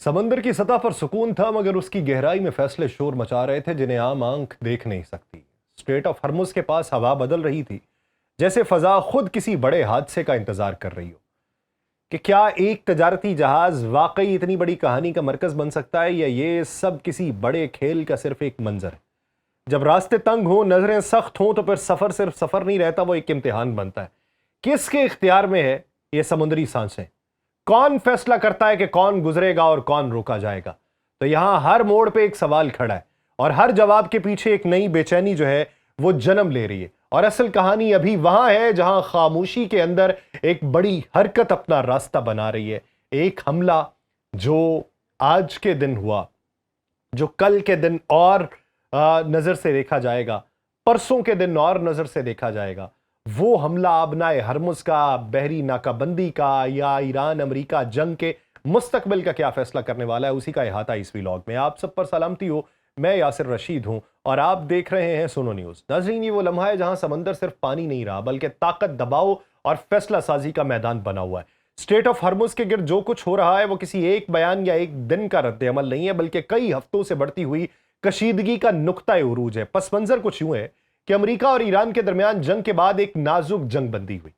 समंदर की सतह पर सुकून था, मगर उसकी गहराई में फैसले शोर मचा रहे थे जिन्हें आम आंख देख नहीं सकती। स्ट्रेट ऑफ हर्मुज के पास हवा बदल रही थी, जैसे फजा खुद किसी बड़े हादसे का इंतजार कर रही हो कि क्या एक तजारती जहाज वाकई इतनी बड़ी कहानी का मरकज बन सकता है, या ये सब किसी बड़े खेल का सिर्फ एक मंजर है। जब रास्ते तंग हो, नजरें सख्त हों, तो फिर सफर सिर्फ सफर नहीं रहता, वो एक इम्तिहान बनता है। किसके इख्तियार में है ये समुद्री सांसें? कौन फैसला करता है कि कौन गुजरेगा और कौन रोका जाएगा? तो यहां हर मोड़ पे एक सवाल खड़ा है, और हर जवाब के पीछे एक नई बेचैनी जो है वो जन्म ले रही है। और असल कहानी अभी वहां है जहां खामोशी के अंदर एक बड़ी हरकत अपना रास्ता बना रही है। एक हमला जो आज के दिन हुआ, जो कल के दिन और नजर से देखा जाएगा, परसों के दिन और नजर से देखा जाएगा, वो हमला आबनाए हरमुज का, बहरी नाकाबंदी का, या ईरान अमेरिका जंग के मुस्तकबिल का क्या फैसला करने वाला है, उसी का अहाता इस व्लॉग में। आप सब पर सलामती हो, मैं यासिर रशीद हूं और आप देख रहे हैं सुनो न्यूज। नाज़रीन, ये वो लम्हा है जहां समंदर सिर्फ पानी नहीं रहा, बल्कि ताकत, दबाव और फैसला साजी का मैदान बना हुआ है। स्ट्रेट ऑफ हर्मुज के गिर्द जो कुछ हो रहा है वो किसी एक बयान या एक दिन का रद्द अमल नहीं है, बल्कि कई हफ्तों से बढ़ती हुई कशीदगी का नुक्ता उरूज है। पस मंजर कुछ यूं है कि अमेरिका और ईरान के दरमियान जंग के बाद एक नाजुक जंगबंदी हुई।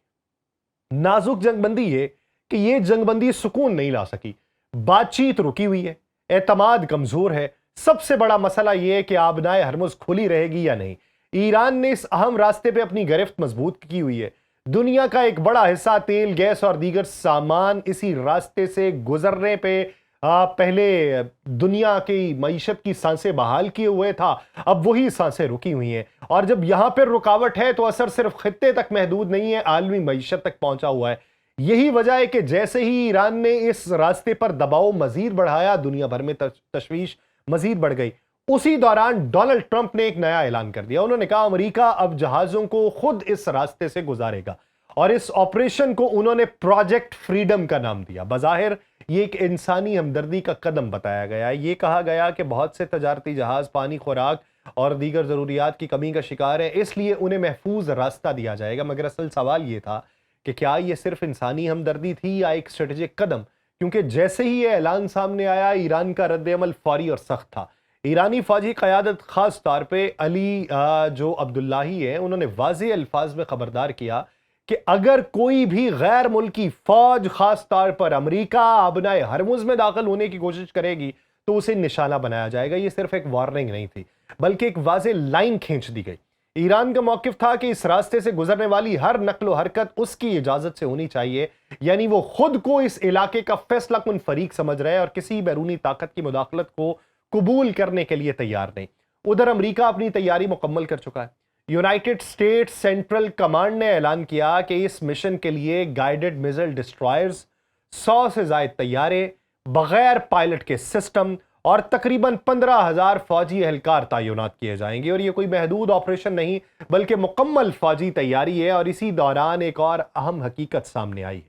नाजुक जंगबंदी ये कि ये जंगबंदी सुकून नहीं ला सकी, बातचीत रुकी हुई है, एतमाद कमजोर है। सबसे बड़ा मसला यह है कि आबनाए हरमुज खुली रहेगी या नहीं। ईरान ने इस अहम रास्ते पे अपनी गिरफ्त मजबूत की हुई है। दुनिया का एक बड़ा हिस्सा तेल, गैस और दीगर सामान इसी रास्ते से गुजरने पे पहले दुनिया की मईशत की सांसें बहाल किए हुए था, अब वही सांसें रुकी हुई हैं। और जब यहां पर रुकावट है तो असर सिर्फ खित्ते तक महदूद नहीं है, आलमी मईशत तक पहुंचा हुआ है। यही वजह है कि जैसे ही ईरान ने इस रास्ते पर दबाव मजीद बढ़ाया, दुनिया भर में तशवीश मजीद बढ़ गई। उसी दौरान डोनाल्ड ट्रंप ने एक नया ऐलान कर दिया। उन्होंने कहा अमेरिका अब जहाजों को खुद इस रास्ते से गुजारेगा, और इस ऑपरेशन को उन्होंने प्रोजेक्ट फ्रीडम का नाम दिया। बज़ाहिर ये एक इंसानी हमदर्दी का कदम बताया गया। ये कहा गया कि बहुत से तजारती जहाज पानी, खुराक और दीगर जरूरियात की कमी का शिकार है, इसलिए उन्हें महफूज रास्ता दिया जाएगा। मगर असल सवाल ये था कि क्या ये सिर्फ इंसानी हमदर्दी थी या एक स्ट्रेटेजिक कदम? क्योंकि जैसे ही ये ऐलान सामने आया, ईरान का रद्द अमल फौरी और सख्त था। ईरानी फौजी क़यादत, खास तौर पे अली जो अब्दुल्लाही है, उन्होंने वाज़ेह अल्फाज में खबरदार किया कि अगर कोई भी गैर मुल्की फौज, खास तौर पर अमेरिका, आबनाए हरमुज में दाखिल होने की कोशिश करेगी तो उसे निशाना बनाया जाएगा। ये सिर्फ एक वार्निंग नहीं थी, बल्कि एक वाज़ेह लाइन खींच दी गई। ईरान का मौकिफ था कि इस रास्ते से गुजरने वाली हर नकलो हरकत उसकी इजाजत से होनी चाहिए, यानी वो खुद को इस इलाके का फैसला कुन फरीक समझ रहे हैं और किसी बैरूनी ताकत की मुदाखलत को कबूल करने के लिए तैयार नहीं। उधर अमेरिका अपनी तैयारी मुकम्मल कर चुका है। यूनाइटेड स्टेट्स सेंट्रल कमांड ने ऐलान किया कि इस मिशन के लिए गाइडेड मिसाइल डिस्ट्रॉयर्स, 100 से ज्यादा तैयारे, बगैर पायलट के सिस्टम और तकरीबन 15,000 फौजी एहलकार तैनात किए जाएंगे। और ये कोई महदूद ऑपरेशन नहीं, बल्कि मुकम्मल फौजी तैयारी है। और इसी दौरान एक और अहम हकीकत सामने आई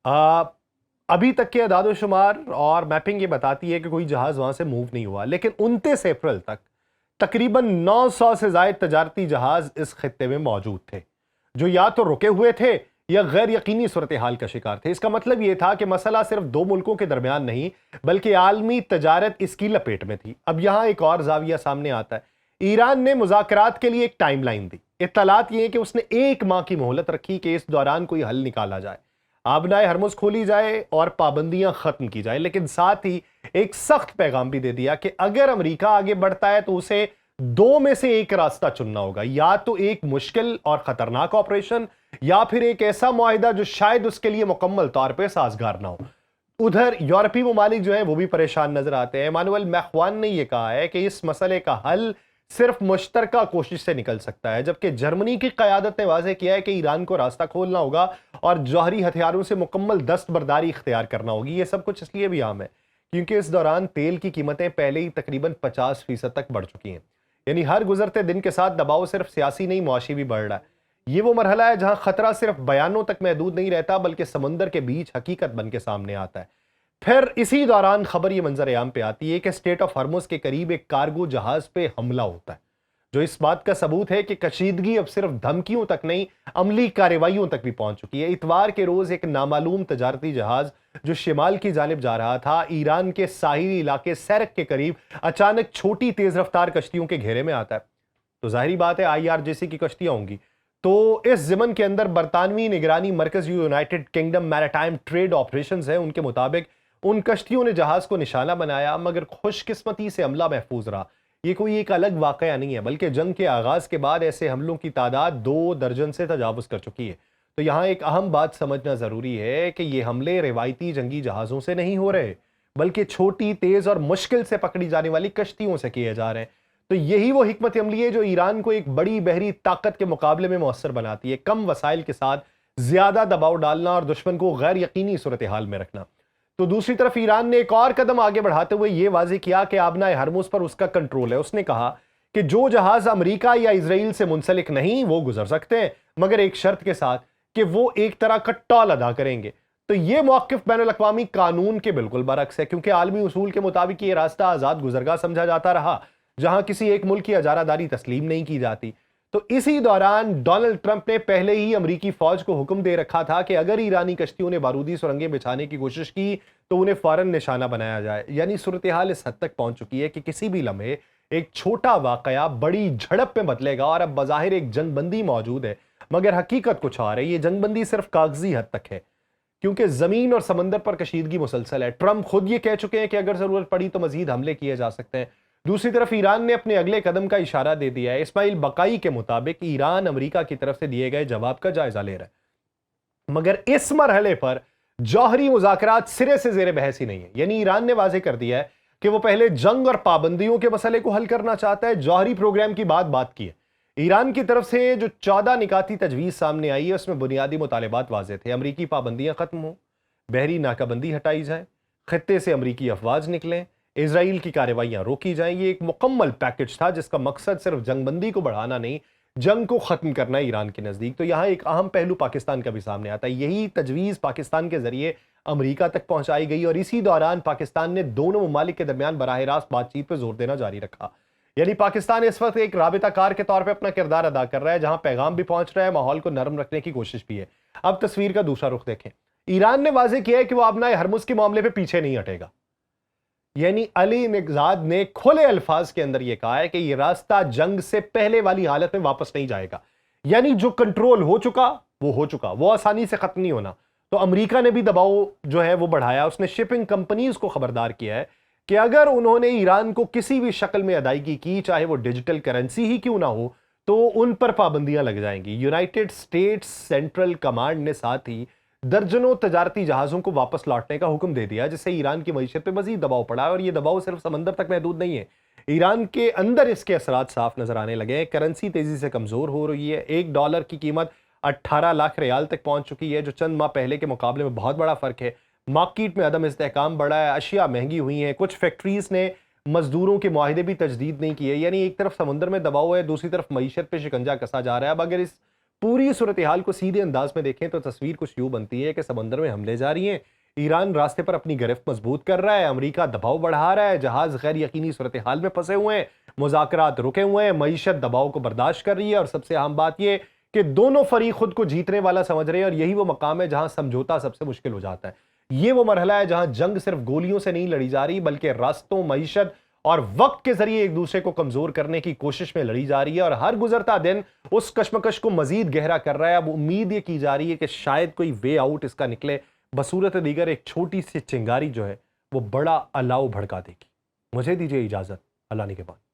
है। अभी तक के अदाद-ओ-शुमार और मैपिंग ये बताती है कि कोई जहाज वहां से मूव नहीं हुआ, लेकिन 29 अप्रैल तक तकरीबन 900 से ज्यादा तजारती जहाज इस खित्ते में मौजूद थे, जो या तो रुके हुए थे या गैर यकीनी सूरत हाल का शिकार थे। इसका मतलब यह था कि मसला सिर्फ दो मुल्कों के दरमियान नहीं, बल्कि आलमी तजारत इसकी लपेट में थी। अब यहां एक और जाविया सामने आता है। ईरान ने मुज़ाकरात के लिए एक टाइमलाइन दी। इत्तलात ये है कि उसने 1 माह की मोहलत रखी कि इस दौरान कोई हल निकाला जाए, आबनाए हरमुज खोली जाए और पाबंदियां खत्म की जाए। लेकिन साथ ही एक सख्त पैगाम भी दे दिया कि अगर अमेरिका आगे बढ़ता है तो उसे 2 में से एक रास्ता चुनना होगा, या तो एक मुश्किल और खतरनाक ऑपरेशन, या फिर एक ऐसा मुआहिदा जो शायद उसके लिए मुकम्मल तौर पे साजगार ना हो। उधर यूरोपीय ममालिक जो है वो भी परेशान नजर आते हैं। इमानुएल मैख्वान ने यह कहा है कि इस मसले का हल सिर्फ मुश्तरका कोशिश से निकल सकता है, जबकि जर्मनी की क़यादत ने वाज़ेह किया है कि ईरान को रास्ता खोलना होगा और जौहरी हथियारों से मुकम्मल दस्तबरदारी इख्तियार करना होगी। ये सब कुछ इसलिए भी आम है क्योंकि इस दौरान तेल की कीमतें पहले ही तकरीबन 50% तक बढ़ चुकी हैं। यानी हर गुजरते दिन के साथ दबाव सिर्फ सियासी नहीं, मुआशी भी बढ़ रहा है। ये वो मरहला है जहां खतरा सिर्फ बयानों तक महदूद नहीं रहता, बल्कि समंदर के बीच हकीकत बन के सामने आता है। फिर इसी दौरान खबर ये मंजर आम पे आती है कि स्ट्रेट ऑफ हर्मुज के करीब एक कार्गो जहाज पे हमला होता है, जो इस बात का सबूत है कि कशीदगी अब सिर्फ धमकियों तक नहीं, अमली कार्रवाइयों तक भी पहुंच चुकी है। इतवार के रोज एक नामालूम तजारती जहाज جو شمال کی جانب جا رہا تھا، ایران کے ساحلی علاقے سرخ کے قریب اچانک چھوٹی تیز رفتار کشتیوں کے گھیرے میں آتا ہے، تو ظاہری بات ہے IRGC کی کشتیاں ہوں گی۔ تو اس ضمن کے اندر برطانوی نگرانی مرکز United Kingdom Maritime Trade Operations ہے، ان کے مطابق ان کشتیوں نے جہاز کو نشانہ بنایا، مگر خوش قسمتی سے عملہ محفوظ رہا۔ یہ کوئی ایک الگ واقعہ نہیں ہے، بلکہ جنگ کے آغاز کے بعد ایسے حملوں کی تعداد 2 درجن سے تجاوز کر چکی ہے۔ تو یہاں ایک اہم بات سمجھنا ضروری ہے کہ یہ حملے روایتی جنگی جہازوں سے نہیں ہو رہے، بلکہ چھوٹی، تیز اور مشکل سے پکڑی جانے والی کشتیوں سے کیے جا رہے ہیں۔ تو یہی وہ حکمت عملی ہے جو ایران کو ایک بڑی بحری طاقت کے مقابلے میں مؤثر بناتی ہے، کم وسائل کے ساتھ زیادہ دباؤ ڈالنا اور دشمن کو غیر یقینی صورتحال میں رکھنا۔ تو دوسری طرف ایران نے ایک اور قدم آگے بڑھاتے ہوئے یہ واضح کیا کہ آبنائے ہرمز پر اس کا کنٹرول ہے۔ اس نے کہا کہ جو جہاز امریکہ یا اسرائیل سے منسلک نہیں وہ گزر سکتے ہیں، مگر ایک شرط کے ساتھ کہ وہ ایک طرح کا ٹول ادا کریں گے۔ تو یہ موقف بین الاقوامی قانون کے بالکل برعکس ہے، کیونکہ عالمی اصول کے مطابق یہ راستہ آزاد گزرگاہ سمجھا جاتا رہا، جہاں کسی ایک ملک کی اجارہ داری تسلیم نہیں کی جاتی۔ تو اسی دوران ڈونلڈ ٹرمپ نے پہلے ہی امریکی فوج کو حکم دے رکھا تھا کہ اگر ایرانی کشتیوں نے بارودی سرنگیں بچھانے کی کوشش کی تو انہیں فوراً نشانہ بنایا جائے۔ یعنی صورتحال اس حد تک پہنچ چکی ہے کہ کسی بھی لمحے ایک چھوٹا واقعہ بڑی جھڑپ میں بدلے گا، اور اب بظاہر ایک جنگ بندی موجود ہے، مگر حقیقت کچھ اور ہے۔ یہ جنگ بندی صرف کاغذی حد تک ہے، کیونکہ زمین اور سمندر پر کشیدگی مسلسل ہے۔ ٹرمپ خود یہ کہہ چکے ہیں کہ اگر ضرورت پڑی تو مزید حملے کیے جا سکتے ہیں۔ دوسری طرف ایران نے اپنے اگلے قدم کا اشارہ دے دیا ہے۔ اسماعیل بقائی کے مطابق ایران امریکہ کی طرف سے دیے گئے جواب کا جائزہ لے رہا ہے، مگر اس مرحلے پر جوہری مذاکرات سرے سے زیر بحث ہی نہیں ہے۔ یعنی ایران نے واضح کر دیا ہے کہ وہ پہلے جنگ اور پابندیوں کے مسئلے کو حل کرنا چاہتا ہے، جوہری پروگرام کی بات کی ہے۔ ایران کی طرف سے جو 14 نکاتی تجویز سامنے آئی ہے، اس میں بنیادی مطالبات واضح تھے۔ امریکی پابندیاں ختم ہوں، بحری ناکہ بندی ہٹائی جائے، خطے سے امریکی افواج نکلیں، اسرائیل کی کارروائیاں روکی جائیں۔ یہ ایک مکمل پیکج تھا جس کا مقصد صرف جنگ بندی کو بڑھانا نہیں، جنگ کو ختم کرنا ایران کے نزدیک۔ تو یہاں ایک اہم پہلو پاکستان کا بھی سامنے آتا ہے۔ یہی تجویز پاکستان کے ذریعے امریکہ تک پہنچائی گئی، اور اسی دوران پاکستان نے دونوں ممالک کے درمیان براہ راست بات چیت پہ زور دینا جاری رکھا۔ یعنی پاکستان اس وقت ایک رابطہ کار کے طور پہ اپنا کردار ادا کر رہا ہے، جہاں پیغام بھی پہنچ رہا ہے، ماحول کو نرم رکھنے کی کوشش بھی ہے۔ اب تصویر کا دوسرا رخ دیکھیں۔ ایران نے واضح کیا ہے کہ وہ آبنائے ہرمز کے معاملے پہ پیچھے نہیں ہٹے گا۔ یعنی علی نژاد نے کھلے الفاظ کے اندر یہ کہا ہے کہ یہ راستہ جنگ سے پہلے والی حالت میں واپس نہیں جائے گا۔ یعنی جو کنٹرول ہو چکا وہ ہو چکا، وہ آسانی سے ختم نہیں ہونا۔ تو امریکہ نے بھی دباؤ جو ہے وہ بڑھایا۔ اس نے شپنگ کمپنیز کو خبردار کیا ہے کہ اگر انہوں نے ایران کو کسی بھی شکل میں ادائیگی کی، چاہے وہ ڈیجیٹل کرنسی ہی کیوں نہ ہو، تو ان پر پابندیاں لگ جائیں گی۔ یونائٹڈ اسٹیٹس سینٹرل کمانڈ نے ساتھ ہی درجنوں تجارتی جہازوں کو واپس لوٹنے کا حکم دے دیا، جس سے ایران کی معیشت پہ مزید دباؤ پڑا ہے، اور یہ دباؤ صرف سمندر تک محدود نہیں ہے، ایران کے اندر اس کے اثرات صاف نظر آنے لگے ہیں۔ کرنسی تیزی سے کمزور ہو رہی ہے، $1 کی قیمت 18 لاکھ ریال تک پہنچ چکی ہے، جو چند ماہ پہلے کے مقابلے میں بہت بڑا فرق ہے۔ مارکیٹ میں عدم استحکام بڑھا ہے، اشیاء مہنگی ہوئی ہیں، کچھ فیکٹریز نے مزدوروں کے معاہدے بھی تجدید نہیں کیے۔ یعنی ایک طرف سمندر میں دباؤ ہے، دوسری طرف معیشت پہ شکنجہ کسا جا رہا ہے۔ اب اگر اس پوری صورتحال کو سیدھے انداز میں دیکھیں تو تصویر کچھ یوں بنتی ہے کہ سمندر میں حملے جاری ہیں، ایران راستے پر اپنی گرفت مضبوط کر رہا ہے، امریکہ دباؤ بڑھا رہا ہے، جہاز غیر یقینی صورتحال میں پھنسے ہوئے ہیں، مذاکرات رکے ہوئے ہیں، معیشت دباؤ کو برداشت کر رہی ہے، اور سب سے اہم بات یہ کہ دونوں فریق خود کو جیتنے والا سمجھ رہے ہیں، اور یہی وہ مقام ہے جہاں سمجھوتا سب سے مشکل ہو جاتا ہے۔ یہ وہ مرحلہ ہے جہاں جنگ صرف گولیوں سے نہیں لڑی جا رہی، بلکہ راستوں، معیشت اور وقت کے ذریعے ایک دوسرے کو کمزور کرنے کی کوشش میں لڑی جا رہی ہے، اور ہر گزرتا دن اس کشمکش کو مزید گہرا کر رہا ہے۔ اب امید یہ کی جا رہی ہے کہ شاید کوئی وے آؤٹ اس کا نکلے، بصورت دیگر ایک چھوٹی سی چنگاری جو ہے وہ بڑا الاؤ بھڑکا دے گی۔ مجھے دیجیے اجازت، اللہ نگہبان۔